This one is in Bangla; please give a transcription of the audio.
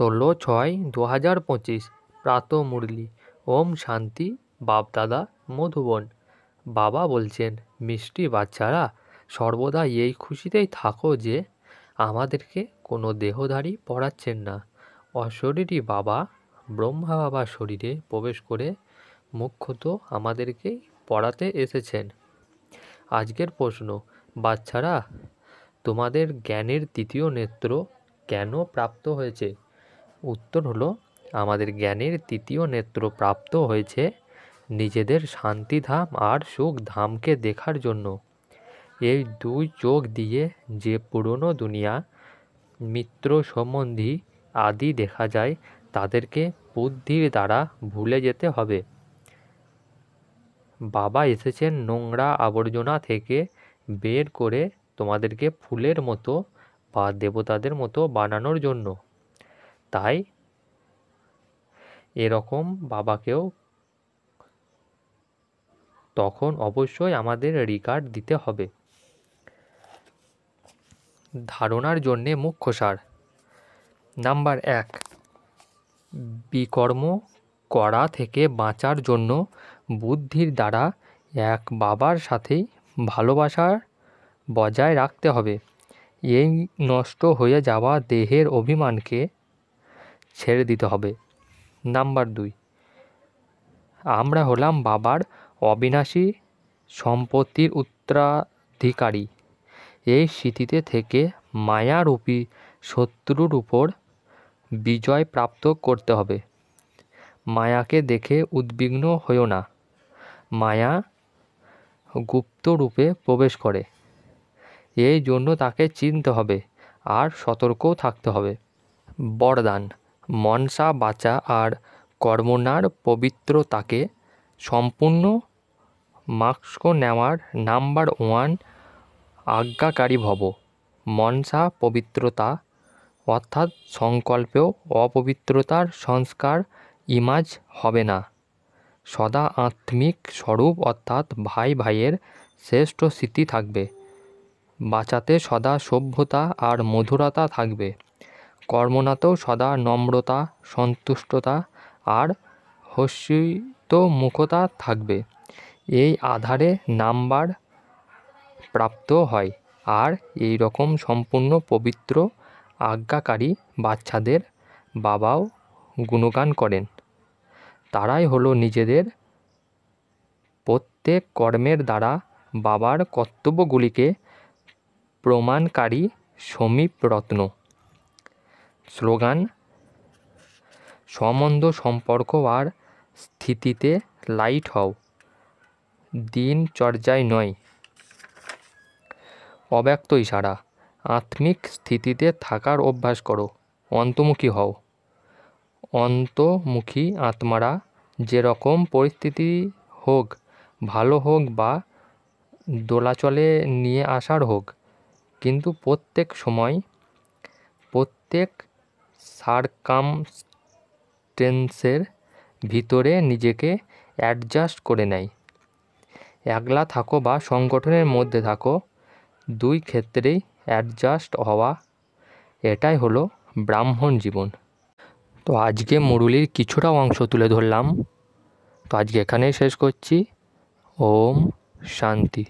16/6/2025 প্রাতঃ মুরলি। ওম শান্তি। বাপ-দাদা মধুবন। বাবা বলছেন, মিষ্টি বাচ্চারা, সর্বদা এই খুশিতেই থাকো যে আমাদেরকে কোনো দেহধারী পড়াচ্ছেন না। অশরীরী বাবা ব্রহ্মা বাবার শরীরে প্রবেশ করে মুখ্যত আমাদেরকেই পড়াতে এসেছেন। আজকের প্রশ্ন, বাচ্চারা, তোমাদের জ্ঞানের তৃতীয় নেত্র কেন প্রাপ্ত হয়েছে? উত্তর হলো, আমাদের জ্ঞানের তৃতীয় নেত্র প্রাপ্ত হয়েছে নিজেদের শান্তিধাম আর সুখধামকে দেখার জন্য। এই দুই চোখ দিয়ে যে পুরনো দুনিয়া, মিত্র সম্বন্ধী আদি দেখা যায়, তাদেরকে বুদ্ধির দ্বারা ভুলে যেতে হবে। বাবা এসেছেন নোংরা আবর্জনা থেকে বের করে তোমাদেরকে ফুলের মতো বা দেবতাদের মতো বানানোর জন্য। তাই এরকম বাবাকেও তখন অবশ্যই আমাদের রিগার্ড দিতে হবে। ধারণার জন্যে মুখ্য সার। নাম্বার 1, বিকর্ম করা থেকে বাঁচার জন্য বুদ্ধির দ্বারা এক বাবার সাথেই ভালোবাসার বজায় রাখতে হবে। এই নষ্ট হয়ে যাওয়া দেহের অভিমানকে ছেড়ে দিতে হবে। নাম্বার 2, আমরা হলাম বাবার অবিনাশী সম্পত্তির উত্তরাধিকারী। এই স্মৃতিতে থেকে মায়ারূপী শত্রুর উপর বিজয় প্রাপ্ত করতে হবে। মায়াকে দেখে উদ্বিগ্ন হইও না। মায়া গুপ্ত রূপে প্রবেশ করে, এই জন্য তাকে চিনতে হবে আর সতর্কও থাকতে হবে। বরদান, মনসা বাচা আর কর্মণার পবিত্রতাকে সম্পূর্ণ মাস্ক নেওয়ার নাম্বার 1 আজ্ঞাকারী ভব। মনসা পবিত্রতা অর্থাৎ সংকল্পেও অপবিত্রতার সংস্কার ইমাজ হবে না। সদা আত্মিক স্বরূপ অর্থাৎ ভাই ভাইয়ের শ্রেষ্ঠ স্মৃতি থাকবে। বাঁচাতে সদা সভ্যতা আর মধুরতা থাকবে। কর্মনাতেও সদা নম্রতা, সন্তুষ্টতা আর হর্ষিতমুখতা থাকবে। এই আধারে নাম্বার প্রাপ্ত হয়। আর এই রকম সম্পূর্ণ পবিত্র আজ্ঞাকারী বাচ্চাদের বাবাও গুণগান করেন। তারাই হলো নিজেদের প্রত্যেক কর্মের দ্বারা বাবার কর্তব্যগুলিকে প্রমাণকারী সমীপ রত্ন। স্লোগান, সম্বন্ধ, সম্পর্ক আর স্থিতিতে লাইট হও, দিনচর্যায় নয়। অব্যক্ত ইশারা, আত্মিক স্থিতিতে থাকার অভ্যাস করো, অন্তর্মুখী হও। অন্তর্মুখী আত্মারা যেরকম পরিস্থিতি হোক, ভালো হোক বা দোলাচলে নিয়ে আসার হোক, কিন্তু প্রত্যেক সময় প্রত্যেক সারকামস্টেন্সের ভিতরে নিজেকে অ্যাডজাস্ট করে নেয়। একলা থাকো বা সংগঠনের মধ্যে থাকো, দুই ক্ষেত্রেই অ্যাডজাস্ট হওয়া, এটাই হলো ব্রাহ্মণ জীবন। তো আজকে মুরুলির কিছুটা অংশ তুলে ধরলাম। তো আজকে এখানেই শেষ করছি। ওম শান্তি।